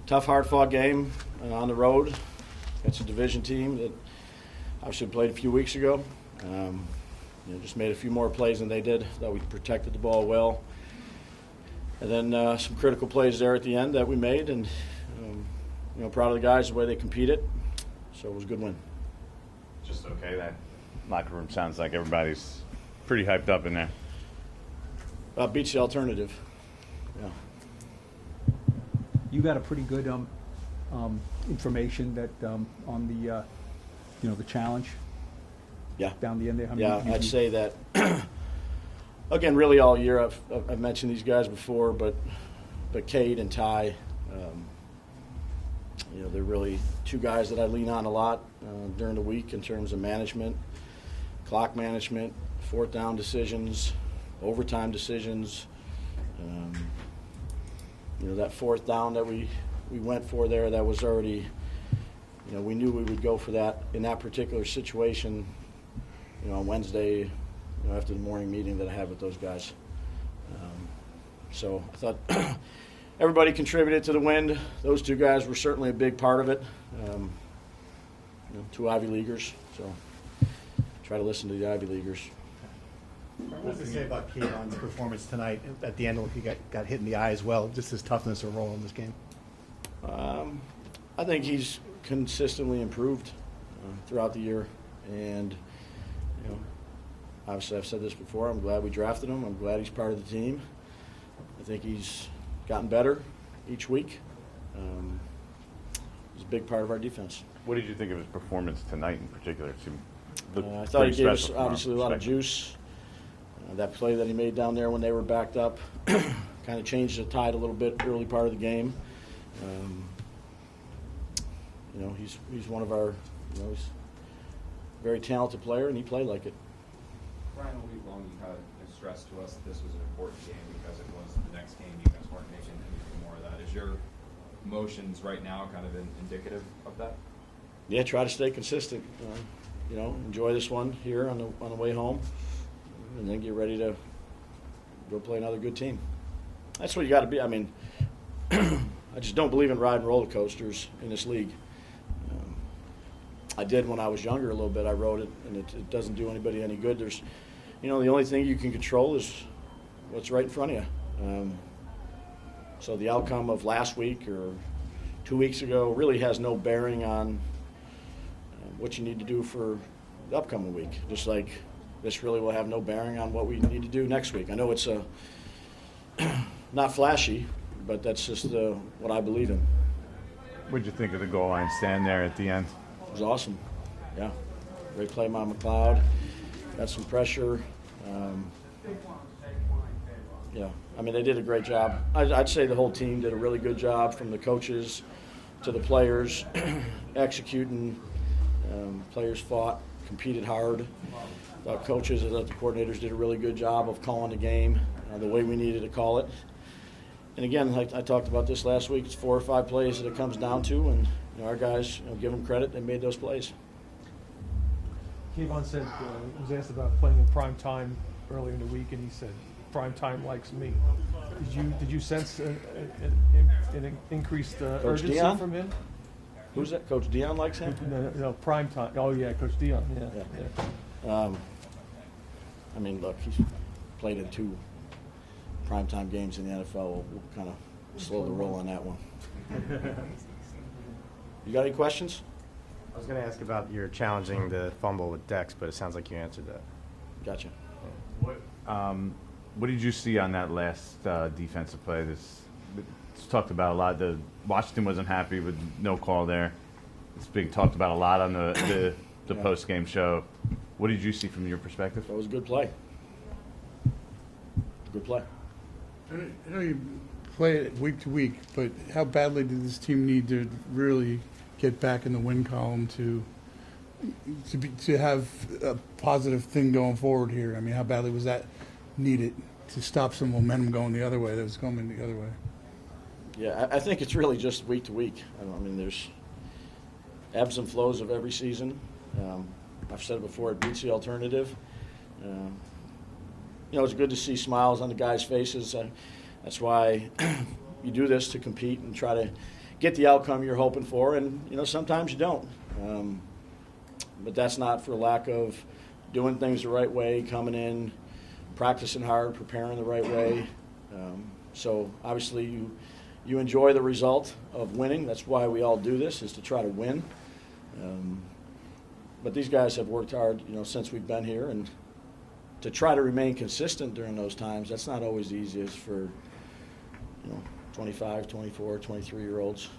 tough, hard-fought game on the road against a division team that obviously played a few weeks ago. Just made a few more plays than they did. Thought we protected the ball well. And then some critical plays there at the end that we made, and proud of the guys, the way they competed. So it was a good win. Just okay. That locker room sounds like everybody's pretty hyped up in there. Beats the alternative. Yeah. You got a pretty good information that on the the challenge. Yeah. Down the end there. I'd say that. Again, really all year I've mentioned these guys before, but Cade and Ty, they're really two guys that I lean on a lot during the week in terms of management, clock management, fourth down decisions, overtime decisions. That fourth down that we went for there, that was already, we knew we would go for that in that particular situation, on Wednesday, after the morning meeting that I had with those guys. So I thought everybody contributed to the win. Those two guys were certainly a big part of it. Two Ivy Leaguers, so try to listen to the Ivy Leaguers. What does it say about Kayvon's performance tonight? At the end, he got hit in the eye as well. Just his toughness or role in this game. I think he's consistently improved throughout the year, and obviously I've said this before. I'm glad we drafted him. I'm glad he's part of the team. I think he's gotten better each week. He's a big part of our defense. What did you think of his performance tonight in particular? I thought he gave us obviously a lot of juice. That play that he made down there when they were backed up kind of changed the tide a little bit early part of the game. He's one of our, he's a very talented player, and he played like it. Brian, all week long you had stressed to us that this was an important game because it was the next game. You guys weren't making anything more of that. Is your emotions right now kind of indicative of that? Yeah, try to stay consistent. Enjoy this one here on the way home, and then get ready to go play another good team. That's what you got to be. I mean, I just don't believe in riding roller coasters in this league. I did when I was younger a little bit. I rode it, and it doesn't do anybody any good. There's, the only thing you can control is what's right in front of you. So the outcome of last week or 2 weeks ago really has no bearing on what you need to do for the upcoming week. Just like this really will have no bearing on what we need to do next week. I know it's not flashy, but that's just what I believe in. What did you think of the goal line stand there at the end? It was awesome. Yeah. Great play by McLeod. Got some pressure. They did a great job. I'd say the whole team did a really good job, from the coaches to the players, executing. Players fought, competed hard. The coaches and the coordinators did a really good job of calling the game the way we needed to call it. And again, like I talked about this last week, it's 4 or 5 plays that it comes down to, and our guys, give them credit, they made those plays. Kayvon said, was asked about playing in prime time earlier in the week, and he said, "Prime time likes me." Did you sense an increased urgency Dion? from him? Who's that? Coach Dion likes him? No, prime time. Oh yeah, Coach Dion. Yeah. Look, he's played in 2 primetime games in the NFL. We'll kind of slow the roll on that one. You got any questions? I was going to ask about your challenging the fumble with Dex, but it sounds like you answered that. Gotcha. What did you see on that last defensive play? It's talked about a lot. Washington wasn't happy with no call there. It's being talked about a lot on the post-game show. What did you see from your perspective? That was a good play. Good play. I know you play it week to week, but how badly did this team need to really get back in the win column to have a positive thing going forward here? I mean, how badly was that needed to stop some momentum going the other way that was coming the other way? Yeah, I think it's really just week to week. There's ebbs and flows of every season. I've said it before, it beats the alternative. It's good to see smiles on the guys' faces. That's why you do this, to compete and try to get the outcome you're hoping for, and sometimes you don't. But that's not for lack of doing things the right way, coming in, practicing hard, preparing the right way. So obviously you enjoy the result of winning. That's why we all do this, is to try to win. But these guys have worked hard, since we've been here, and to try to remain consistent during those times, that's not always the easiest for 25, 24, 23-year-olds.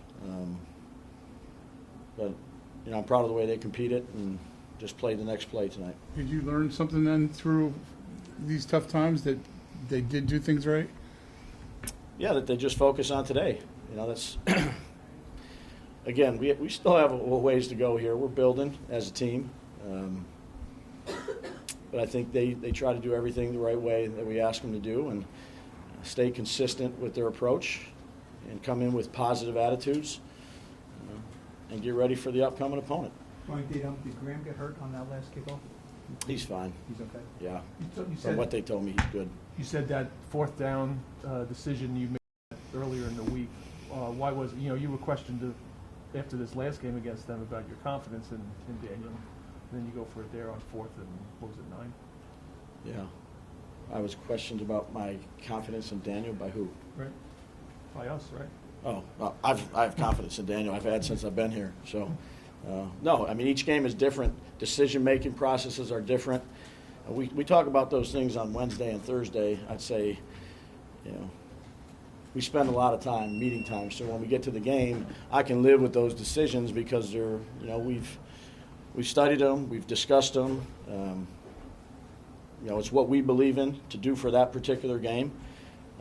But I'm proud of the way they competed and just played the next play tonight. Did you learn something then through these tough times, that they did do things right? Yeah, that they just focus on today. That's again, we still have a ways to go here. We're building as a team. But I think they try to do everything the right way that we ask them to do, and stay consistent with their approach and come in with positive attitudes, and get ready for the upcoming opponent. Brian, did Graham get hurt on that last kickoff? He's fine. He's okay. Yeah. You From said, what they told me, he's good. you said that fourth down decision you made earlier in the week. Why was you were questioned after this last game against them about your confidence in Daniel, and then you go for it there on fourth and what was it, 9? Yeah. I was questioned about my confidence in Daniel by who? Right. By us, right? Oh, well, I have confidence in Daniel. I've had since I've been here. So, no, I mean, each game is different. Decision-making processes are different. We talk about those things on Wednesday and Thursday. I'd say, we spend a lot of time, meeting time. So when we get to the game, I can live with those decisions because they're, we've studied them, we've discussed them. It's what we believe in to do for that particular game.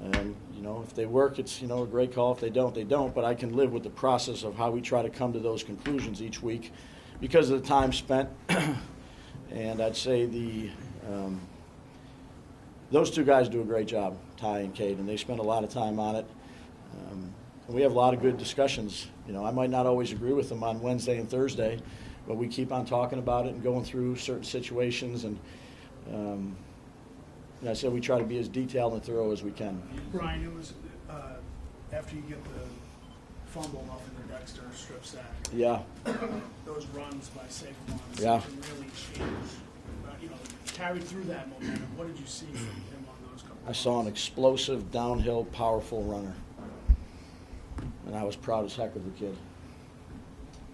If they work, it's, a great call. If they don't, they don't. But I can live with the process of how we try to come to those conclusions each week because of the time spent. And I'd say those two guys do a great job, Ty and Cade, and they spend a lot of time on it. And we have a lot of good discussions. I might not always agree with them on Wednesday and Thursday, but we keep on talking about it and going through certain situations. And I said we try to be as detailed and thorough as we can. Brian, it was after you get the fumble off of the Dexter strip sack. Yeah. Those runs by Saquon Yeah. can really change. Carry through that momentum. What did you see from him on those couple? I saw an explosive, downhill, powerful runner, and I was proud as heck of the kid.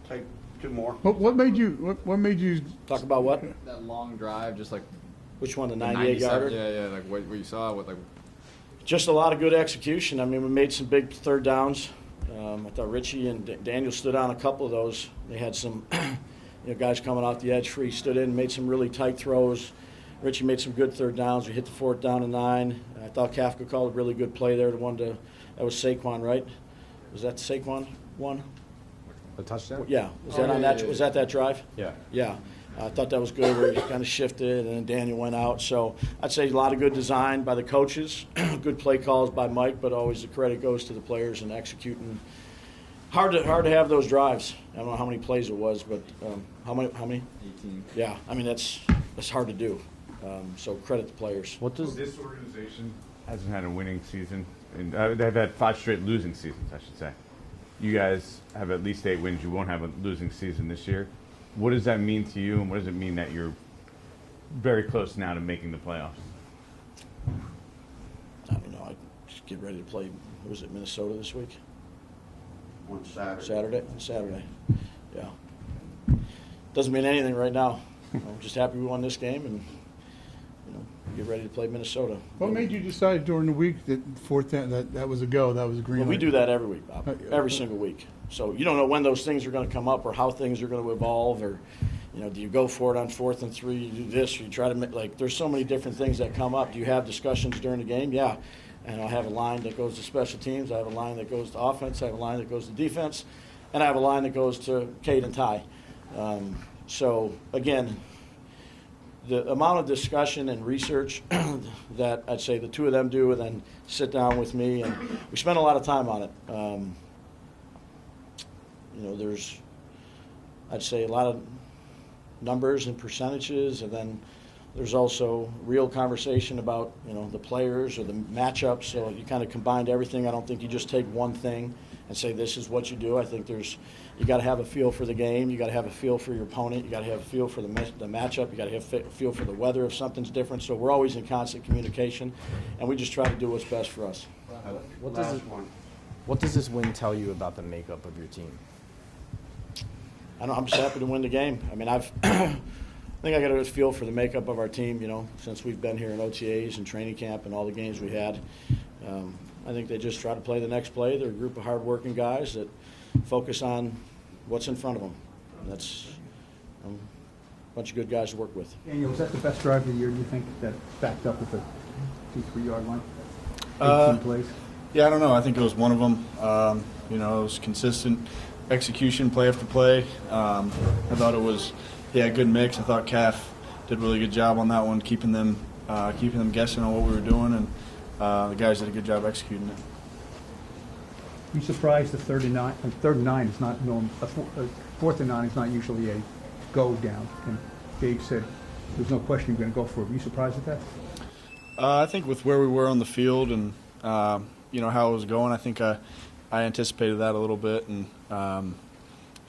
Take two more. What made you Talk about what? That long drive, just like Which one, the the 98-yarder? Yeah, like what you saw, Just a lot of good execution. I mean, we made some big third downs. I thought Richie and Daniel stood on a couple of those. They had some guys coming off the edge free, stood in, made some really tight throws. Richie made some good third downs. We hit the fourth down and 9. I thought Kafka called a really good play there. That was Saquon, right? Was that Saquon one? a touchdown. Yeah. Was that on that? Was that drive? Yeah. Yeah. I thought that was good where he kind of shifted and then Daniel went out. So I'd say a lot of good design by the coaches, good play calls by Mike, but always the credit goes to the players and executing. Hard to have those drives. I don't know how many plays it was, but how many? 18. Yeah. I mean, that's hard to do. So credit the players. What does this organization hasn't had a winning season? And they've had 5 straight losing seasons, I should say. You guys have at least 8 wins. You won't have a losing season this year. What does that mean to you, and what does it mean that you're very close now to making the playoffs? I just get ready to play. What was it, Minnesota this week? On Saturday. Saturday. Yeah. Doesn't mean anything right now. I'm just happy we won this game and get ready to play Minnesota. What made you decide during the week that fourth down that was a go, that was a green Well, we light? do that every week, Bob. Every single week. So you don't know when those things are going to come up or how things are going to evolve, or do you go for it on 4th and 3? You do this, or you try to make there's so many different things that come up. Do you have discussions during the game? Yeah. And I have a line that goes to special teams. I have a line that goes to offense. I have a line that goes to defense, and I have a line that goes to Cade and Ty. So again, the amount of discussion and research that I'd say the two of them do, and then sit down with me, and we spend a lot of time on it. There's, I'd say, a lot of numbers and percentages, and then there's also real conversation about, the players or the matchups. So you kind of combined everything. I don't think you just take one thing and say this is what you do. I think you got to have a feel for the game. You got to have a feel for your opponent. You got to have a feel for the matchup. You got to have a feel for the weather if something's different. So we're always in constant communication, and we just try to do what's best for us. What does this win tell you about the makeup of your team? I know, I'm just happy to win the game. I mean, I think I got a feel for the makeup of our team, since we've been here in OTAs and training camp and all the games we had. I think they just try to play the next play. They're a group of hard-working guys that focus on what's in front of them. And that's a bunch of good guys to work with. Daniel, was that the best drive of the year, do you think, that backed up at the 2-3-yard line? 18 plays? Yeah, I don't know. I think it was one of them. It was consistent execution, play after play. I thought it was, a good mix. I thought CAF did a really good job on that one, keeping them guessing on what we were doing, and the guys did a good job executing it. Are you surprised the third and nine is not known? Fourth and 9 is not usually a go down. And Dave said there's no question you're going to go for it. Were you surprised at that? I think with where we were on the field and how it was going, I think I anticipated that a little bit, and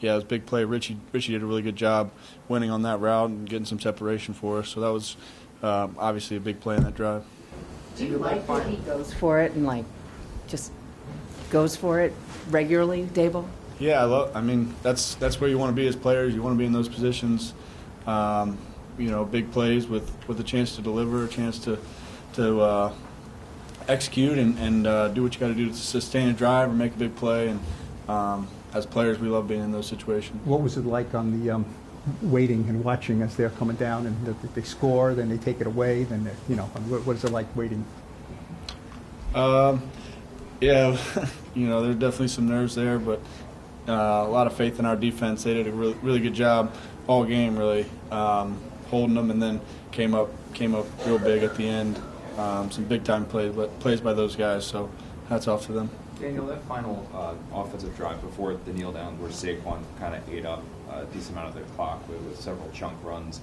it was a big play. Richie did a really good job winning on that route and getting some separation for us. So that was obviously a big play in that drive. Do you like that he goes for it and just goes for it regularly, Daboll? Yeah, that's where you want to be as players. You want to be in those positions. Big plays with a chance to deliver, a chance to execute and do what you got to do to sustain a drive or make a big play. And as players, we love being in those situations. What was it like on the waiting and watching as they're coming down and they score, then they take it away, then what is it like waiting? There's definitely some nerves there, but a lot of faith in our defense. They did a really, really good job all game, really holding them, and then came up real big at the end. Some big time plays by those guys. So hats off to them. Daniel, that final offensive drive before the kneel down, where Saquon kind of ate up a decent amount of the clock with several chunk runs.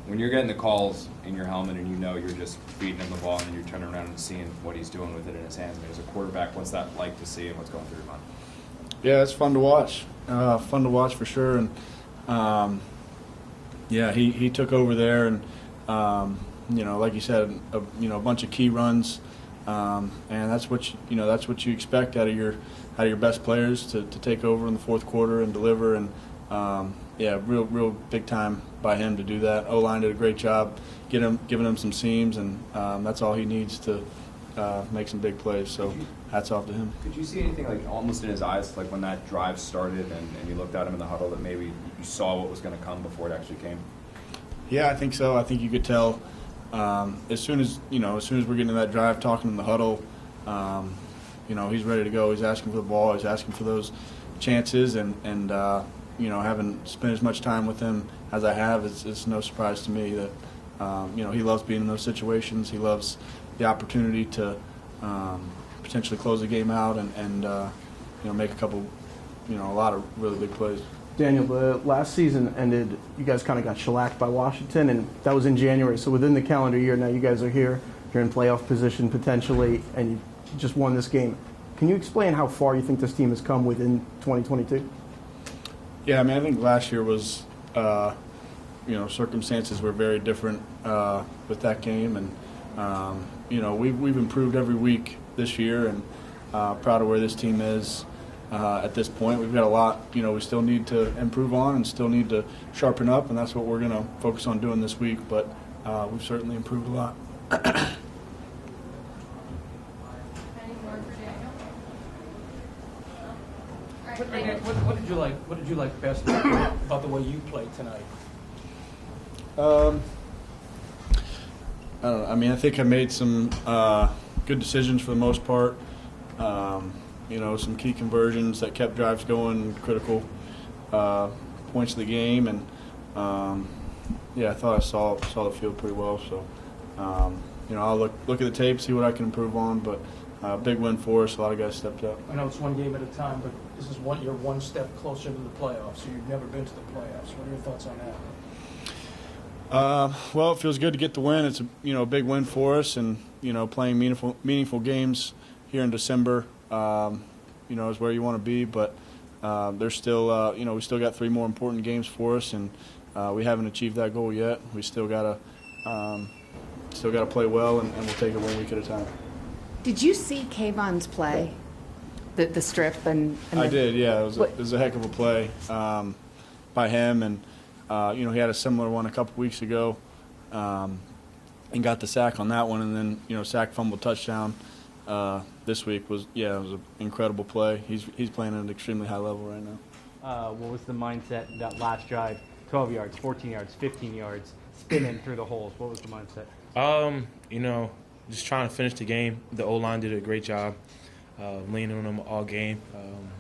When you're getting the calls in your helmet and you're just feeding him the ball and then you're turning around and seeing what he's doing with it in his hands, as a quarterback, what's that like to see and what's going through your mind? Yeah, it's fun to watch. Fun to watch for sure. And he took over there, and like you said, a bunch of key runs, and that's what you expect out of your best players to take over in the fourth quarter and deliver. And real big time by him to do that. O-line did a great job giving him some seams, and that's all he needs to make some big plays. So hats off to him. Did you see anything almost in his eyes, when that drive started and you looked at him in the huddle, that maybe you saw what was going to come before it actually came? Yeah, I think so. I think you could tell as soon as we're getting to that drive, talking in the huddle, he's ready to go. He's asking for the ball. He's asking for those chances, and having spent as much time with him as I have, it's no surprise to me that he loves being in those situations. He loves the opportunity to potentially close the game out and make a lot of really big plays. Daniel, the last season ended, you guys kind of got shellacked by Washington, and that was in January. So within the calendar year, now you guys are here, you're in playoff position potentially, and you just won this game. Can you explain how far you think this team has come within 2022? Yeah, I think last year was, circumstances were very different with that game, and we've improved every week this year, and proud of where this team is at this point. We've got a lot, we still need to improve on and still need to sharpen up, and that's what we're going to focus on doing this week. But we've certainly improved a lot. What did you like best about the way you played tonight? I don't know. I think I made some good decisions for the most part. Some key conversions that kept drives going, critical points of the game, and I thought I saw the field pretty well. So I'll look at the tape, see what I can improve on. But big win for us. A lot of guys stepped up. I know it's one game at a time, but this is you're one step closer to the playoffs. So you've never been to the playoffs. What are your thoughts on that? Well, it feels good to get the win. It's a big win for us, and playing meaningful games here in December. is where you want to be, but there's still, we still got 3 more important games for us, and we haven't achieved that goal yet. We still gotta play well, and we'll take it 1 week at a time. Did you see Kayvon's play, the strip? I did, yeah. It was a heck of a play by him, and he had a similar one a couple weeks ago, and got the sack on that one, and then sack, fumble, touchdown. This week it was an incredible play. He's playing at an extremely high level right now. What was the mindset that last drive? 12 yards, 14 yards, 15 yards, spinning through the holes. What was the mindset? Just trying to finish the game. The O-line did a great job leaning on them all game.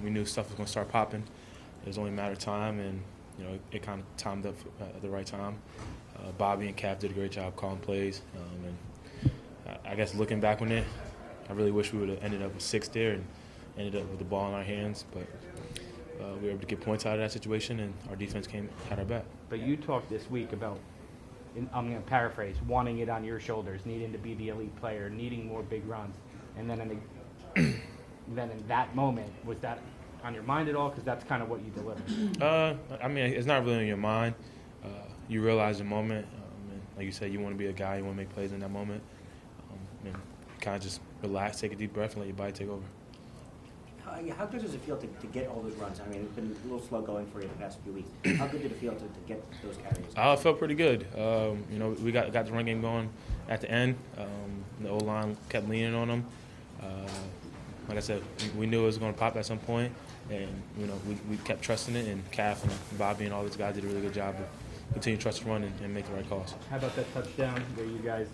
We knew stuff was going to start popping. It was only a matter of time, and it kind of timed up at the right time. Bobby and Cap did a great job calling plays. And I guess looking back on it, I really wish we would have ended up with 6 there and ended up with the ball in our hands. But we were able to get points out of that situation, and our defense had our back. But you talked this week about, I'm going to paraphrase, wanting it on your shoulders, needing to be the elite player, needing more big runs. And then then in that moment, was that on your mind at all? Because that's kind of what you delivered. It's not really on your mind. You realize the moment. And like you said, you want to be a guy. You want to make plays in that moment. And kind of just relax, take a deep breath, and let your body take over. How good does it feel to get all those runs? It's been a little slow going for you the past few weeks. How good did it feel to get those carries? It felt pretty good. We got the run game going at the end. The O-line kept leaning on them. Like I said, we knew it was going to pop at some point, and we kept trusting it. And Calf and Bobby and all those guys did a really good job of continuing to trust the run and make the right calls. How about that touchdown where you guys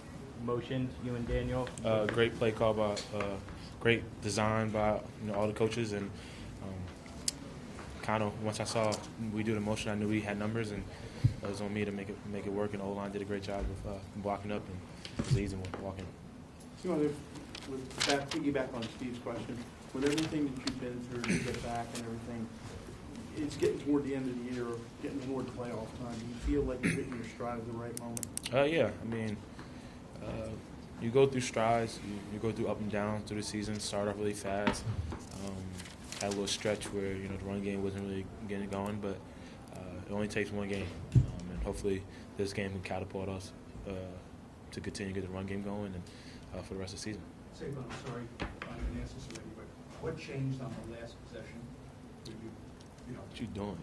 motioned, you and Daniel? Great play call by. Great design by all the coaches, and kind of once I saw we do the motion, I knew we had numbers, and it was on me to make it work. And O-line did a great job of blocking up, and it was easy walking. Piggyback on Steve's question, with everything that you've been through to get back and everything, it's getting toward the end of the year, getting toward playoff time. Do you feel like you're hitting your stride at the right moment? Yeah. You go through strides, you go through up and down through the season, start off really fast. Had a little stretch where, the run game wasn't really getting going, but it only takes one game. And hopefully this game can catapult us to continue to get the run game going and for the rest of the season. Saquon, I'm sorry, I didn't answer this already, but what changed on the last possession? What you doing,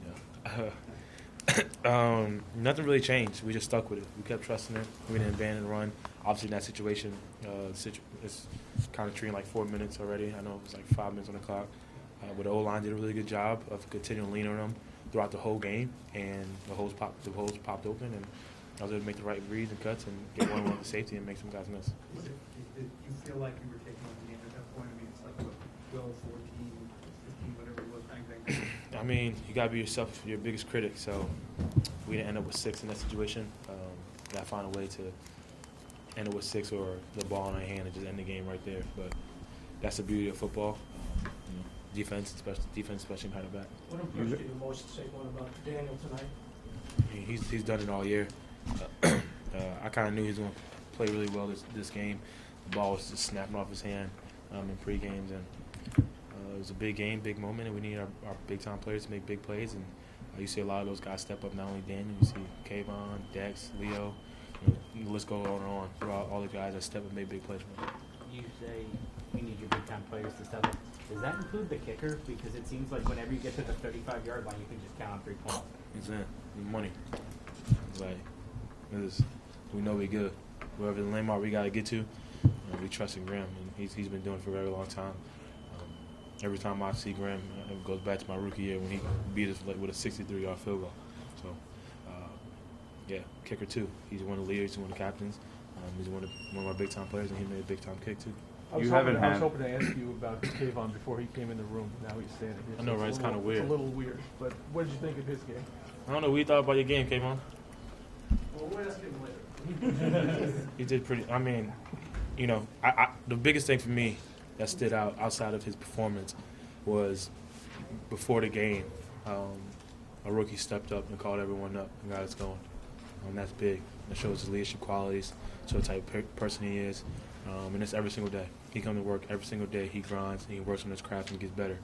nothing really changed. We just stuck with it. We kept trusting it. We didn't abandon the run. Obviously, in that situation, it's kind of treating like 4 minutes already. I know it was like 5 minutes on the clock. But the O-line did a really good job of continuing to lean on them throughout the whole game, and the holes popped open, and I was able to make the right reads and cuts and get one to safety and make some guys miss. Did you feel like you were taking on the game at that point? It's like, what, 12, 14, 15, whatever it was, bang. You got to be yourself, your biggest critic. So we didn't end up with 6 in that situation. Got to find a way to end up with 6 or the ball in our hand and just end the game right there. But that's the beauty of football. Defense, especially behind the back. What impressed you the most, Saquon, about Daniel tonight? He's done it all year. I kind of knew he was going to play really well this game. The ball was just snapping off his hand in pre-games, and it was a big game, big moment, and we need our big-time players to make big plays. And you see a lot of those guys step up, not only Daniel, you see Kayvon, Dex, Leo, the list goes on and on. Throughout all the guys that step up and make big plays. You say we need your big-time players to step up. Does that include the kicker? Because it seems like whenever you get to the 35-yard line, you can just count on 3 points. It's money. It's like, we know we good. Wherever the landmark we got to get to, we trust in Graham, and he's been doing it for a very long time. Every time I see Graham, it goes back to my rookie year when he beat us with a 63-yard field goal. So, kicker too. He's one of the leaders, he's one of the captains. He's one of our big-time players, and he made a big-time kick too. I was hoping to ask you about Kayvon before he came in the room. Now he's standing here. I know, right? It's kind of weird. It's a little weird. But what did you think of his game? I don't know. What you thought about your game, Kayvon? Well, we'll ask him later. He did pretty. The biggest thing for me that stood out outside of his performance was before the game, a rookie stepped up and called everyone up and got us going. That's big. That shows his leadership qualities, shows the type of person he is. And it's every single day. He comes to work every single day. He grinds, and he works on his craft, and he gets better.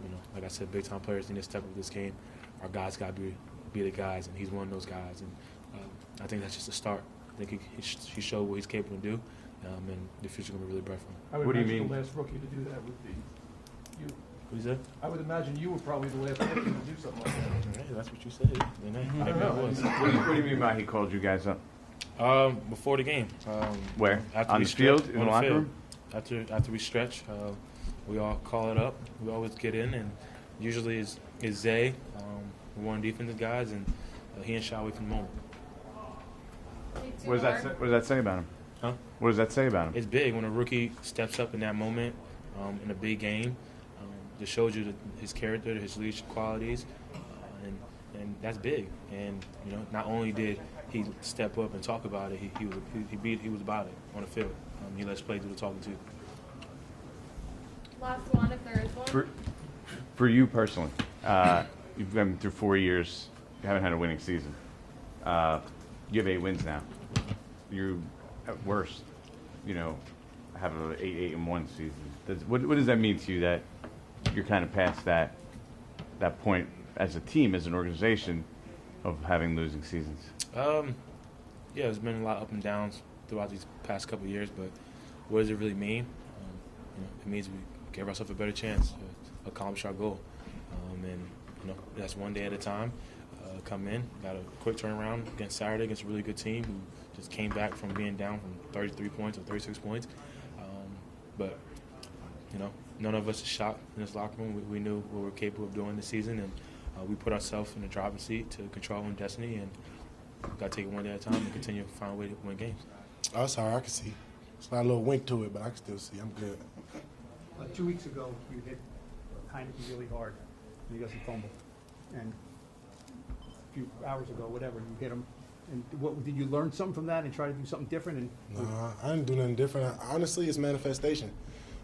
And like I said, big-time players need to step up this game. Our guys got to be the guys, and he's one of those guys. And I think that's just a start. I think he showed what he's capable of do, and the future's going to be really bright for him. I would What do you imagine mean? the last rookie to do that would be you. What is that? I would imagine you were probably the last rookie to do something like that. Hey, that's what you said. Maybe I was. What do you mean by he called you guys up? Before the game. Where? After On we the field? stretch- In on the locker field. room? After we stretch, we all call it up. We always get in, and usually it's Zay, one of the defensive guys, and he and Shy wait for the moment. What does that say about him? Huh? What does that say about him? It's big when a rookie steps up in that moment in a big game. Just shows you his character, his leadership qualities, and that's big. And not only did he step up and talk about it, he was about it on the field. He lets play do the talking too. Last one, if there is one. For you personally, you've been through 4 years. You haven't had a winning season. You have 8 wins now. You, at worst, have an 8-1 season. What does that mean to you that you're kind of past that point as a team, as an organization, of having losing seasons? Yeah, there's been a lot of up and downs throughout these past couple of years, but what does it really mean? It means we gave ourselves a better chance to accomplish our goal. And that's one day at a time. Come in, got a quick turnaround against Saturday against a really good team who just came back from being down from 33 points or 36 points. But none of us is shocked in this locker room. We knew what we were capable of doing this season, and we put ourselves in the driving seat to control our own destiny, and got to take it one day at a time and continue to find a way to win games. Oh, sorry, I can see. It's not a little wink to it, but I can still see. I'm good. 2 weeks ago, you hit Heineke really hard, and he doesn't fumble. And a few hours ago, whatever, you hit him. And what did you learn something from that and try to do something different? And Nah, I didn't do nothing different. Honestly, it's manifestation.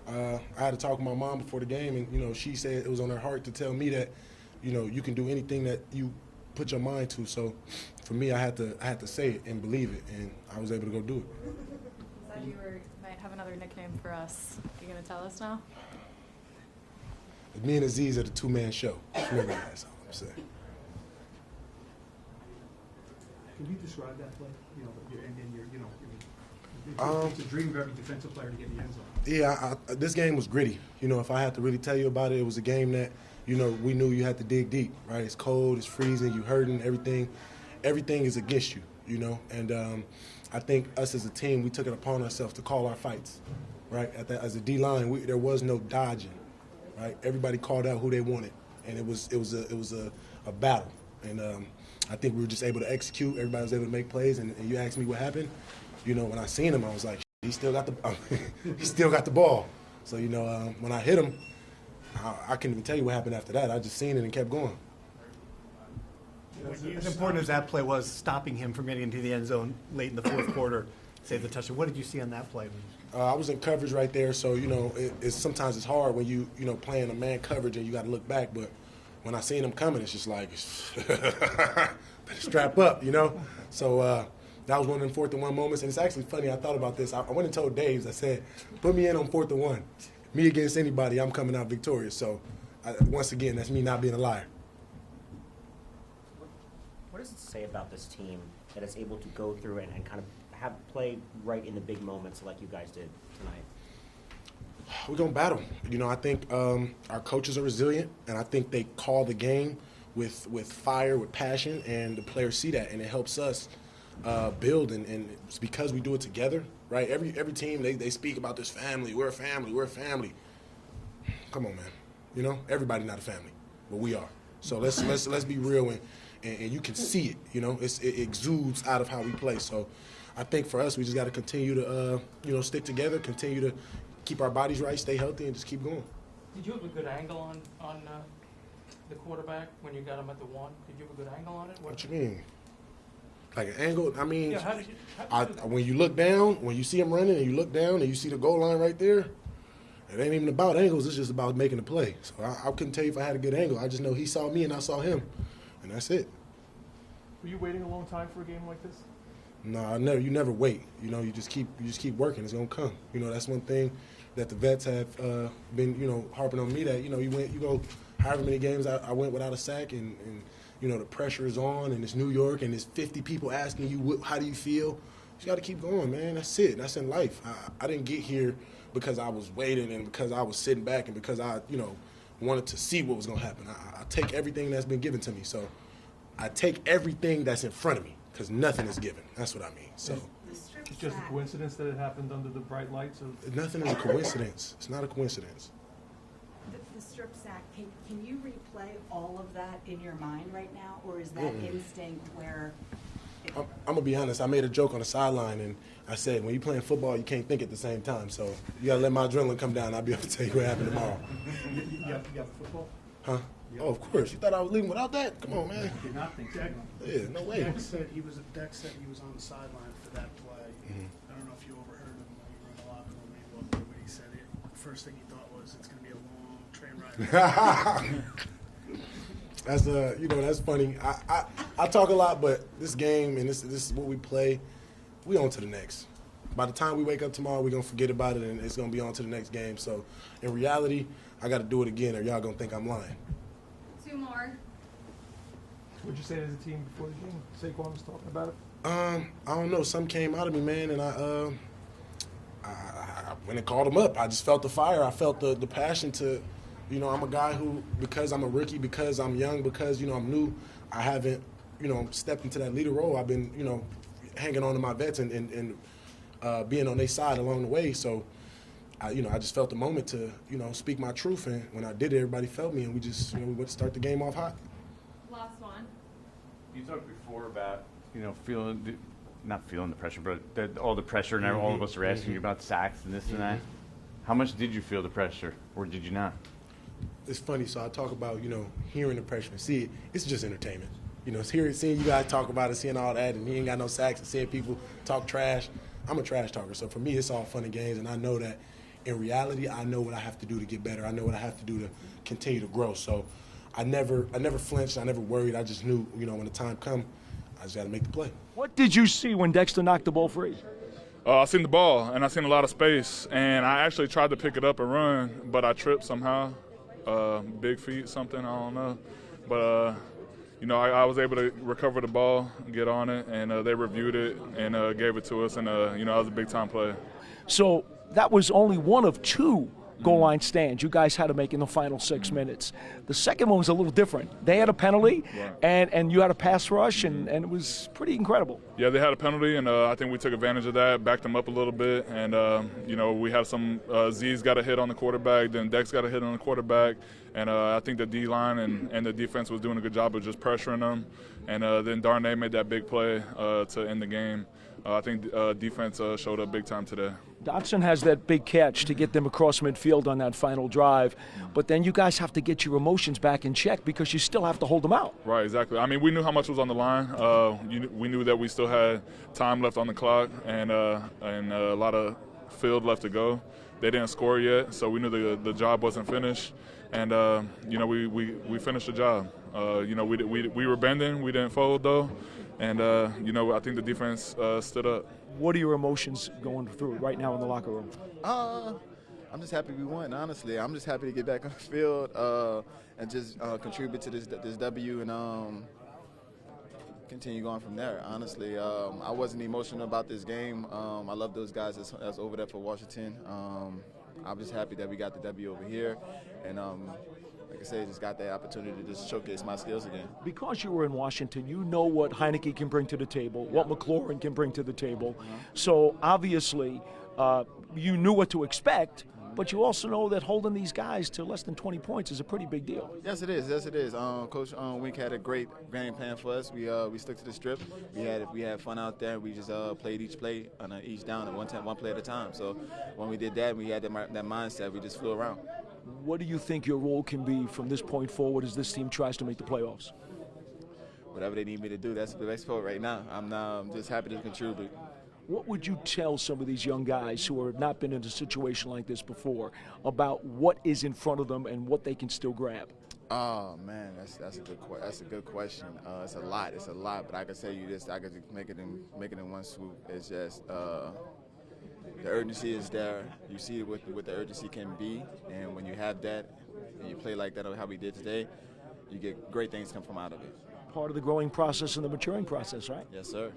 I had to talk with my mom before the game, and she said it was on her heart to tell me that, you can do anything that you put your mind to. So, for me, I had to say it and believe it, and I was able to go do it. Said you might have another nickname for us. Are you going to tell us now? Me and Aziz are the two-man show. Remember that, that's all I'm saying. can you describe that play? It's a dream of every defensive player to get in the end zone. Yeah, this game was gritty. If I had to really tell you about it, it was a game that, we knew you had to dig deep, right? It's cold, it's freezing, you're hurting, everything is against you, And I think us as a team, we took it upon ourselves to call our fights, right? As a D-line, there was no dodging, right? Everybody called out who they wanted, and it was a battle. And I think we were just able to execute. Everybody was able to make plays, and you asked me what happened. When I seen him, I was like, he still got the ball. So when I hit him, I can't even tell you what happened after that. I just seen it and kept going. As important as that play was, stopping him from getting into the end zone late in the fourth quarter, saved the touchdown. What did you see on that play? I was in coverage right there, so sometimes it's hard when you playing a man coverage and you got to look back. But when I seen him coming, it's just like better strap up, So that was one of them 4th and 1 moments, and it's actually funny. I thought about this. I went and told Daves. I said, "Put me in on 4th and 1. Me against anybody, I'm coming out victorious." So once again, that's me not being a liar. What does it say about this team that is able to go through it and kind of have play right in the big moments like you guys did tonight? We're going to battle. I think our coaches are resilient, and I think they call the game with fire, with passion, and the players see that, and it helps us build. And it's because we do it together, right? Every team, they speak about this family. We're a family. We're a family. Come on, man. Everybody not a family, but we are. So let's be real, and you can see it. It exudes out of how we play. So I think for us, we just got to continue to stick together, continue to keep our bodies right, stay healthy, and just keep going. Did you have a good angle on the quarterback when you got him at the 1? Did you have a good angle on it? What you mean? Like an angle? I mean, Yeah, how did you when you look down, when you see him running and you look down and you see the goal line right there, it ain't even about angles. It's just about making the play. So I couldn't tell you if I had a good angle. I just know he saw me and I saw him, and that's it. Were you waiting a long time for a game like this? No, you never wait. You know, you just keep working. It's gonna come. You know, that's one thing that the vets have been, you know, harping on me that, you know, you go however many games I went without a sack, and you know, the pressure is on, and it's New York, and there's 50 people asking you, how do you feel? You got to keep going, man. That's it. That's in life. I didn't get here because I was waiting and because I was sitting back and because I, you know, wanted to see what was going to happen. I take everything that's been given to me. So I take everything that's in front of me because nothing is given. That's what I mean. So It's just a coincidence that it happened under the bright lights of. nothing is a coincidence. It's not a coincidence. The strip sack, can you replay all of that in your mind right now, or is that instinct where? I'm going to be honest. I made a joke on the sideline, and I said, when you're playing football, you can't think at the same time. So you got to let my adrenaline come down. I'll be able to tell you what happened tomorrow. You got football? Huh? Oh, of course. You thought I was leaving without that? Come on, man. Did not think so. Yeah, no way. Dex said he was on the sideline for that play. I don't know if you overheard him when you were in the locker room when he walked through, but he said the first thing he thought was it's going to be a long train ride. That's you know, that's funny. I talk a lot, but this game and this is what we play. We on to the next. By the time we wake up tomorrow, we're gonna forget about it and it's gonna be on to the next game. So in reality, I got to do it again, or y'all gonna think I'm lying. 2 more. What'd you say to the team before the game? Saquon was talking about it. I don't know. Something came out of me, man, and I went and called him up. I just felt the fire. I felt the passion to. You know, I'm a guy who, because I'm a rookie, because I'm young, because, you know, I'm new, I haven't, you know, stepped into that leader role. I've been, you know, hanging on to my vets and being on their side along the way. So, I just felt the moment to, you know, speak my truth. And when I did it, everybody felt me, and we just, you know, we went to start the game off hot. Last one. You talked before about, you know, not feeling the pressure, but all the pressure and all of us are asking you about sacks and this and that. How much did you feel the pressure, or did you not? It's funny, so I talk about, you know, hearing the pressure and see it. It's just entertainment. You know, seeing you guys talk about it, seeing all that, and he ain't got no sacks, and seeing people talk trash. I'm a trash talker, so for me, it's all fun and games, and I know that in reality, I know what I have to do to get better. I know what I have to do to continue to grow. So I never flinched. I never worried. I just knew, you know, when the time come, I just got to make the play. What did you see when Dexter knocked the ball free? I seen the ball, and I seen a lot of space, and I actually tried to pick it up and run, but I tripped somehow. Big feet, something, I don't know. But, you know, I was able to recover the ball, get on it, and they reviewed it and gave it to us. And, you know, that was a big-time play. So that was only one of 2 goal line stands you guys had to make in the final 6 minutes. The second one was a little different. They had a penalty, and you had a pass rush, and it was pretty incredible. Yeah, they had a penalty, and I think we took advantage of that, backed them up a little bit, and, you know, we had some Z's got a hit on the quarterback, then Dex got a hit on the quarterback, and I think the D-line and the defense was doing a good job of just pressuring them, and then Darnay made that big play to end the game. I think defense showed up big time today. Dotson has that big catch to get them across midfield on that final drive, but then you guys have to get your emotions back in check because you still have to hold them out. Right, exactly. I mean, we knew how much was on the line. We knew that we still had time left on the clock and a lot of field left to go. They didn't score yet, so we knew the job wasn't finished. And, you know, we finished the job. You know, we were bending. We didn't fold, though. And, you know, I think the defense stood up. What are your emotions going through right now in the locker room? I'm just happy we won, honestly. I'm just happy to get back on the field and just contribute to this W and continue going from there, honestly. I wasn't emotional about this game. I love those guys that's over there for Washington. I'm just happy that we got the W over here. And like I said, just got that opportunity to just showcase my skills again. Because you were in Washington, you know what Heineke can bring to the table, what McLaurin can bring to the table. So obviously, you knew what to expect, but you also know that holding these guys to less than 20 points is a pretty big deal. Yes, it is. Yes, it is. Coach Wink had a great game plan for us. We stuck to the strip. We had fun out there. We just played each play on each down at one play at a time. So when we did that, we had that mindset. We just flew around. What do you think your role can be from this point forward as this team tries to make the playoffs? Whatever they need me to do, that's the best part right now. I'm just happy to contribute. What would you tell some of these young guys who have not been in a situation like this before about what is in front of them and what they can still grab? Oh man, that's a good question. It's a lot. But I can say you this. I could make it in one swoop. It's just the urgency is there. You see what the urgency can be, and when you have that, and you play like that, how we did today, you get great things come from out of it. Part of the growing process and the maturing process, right? Yes, sir.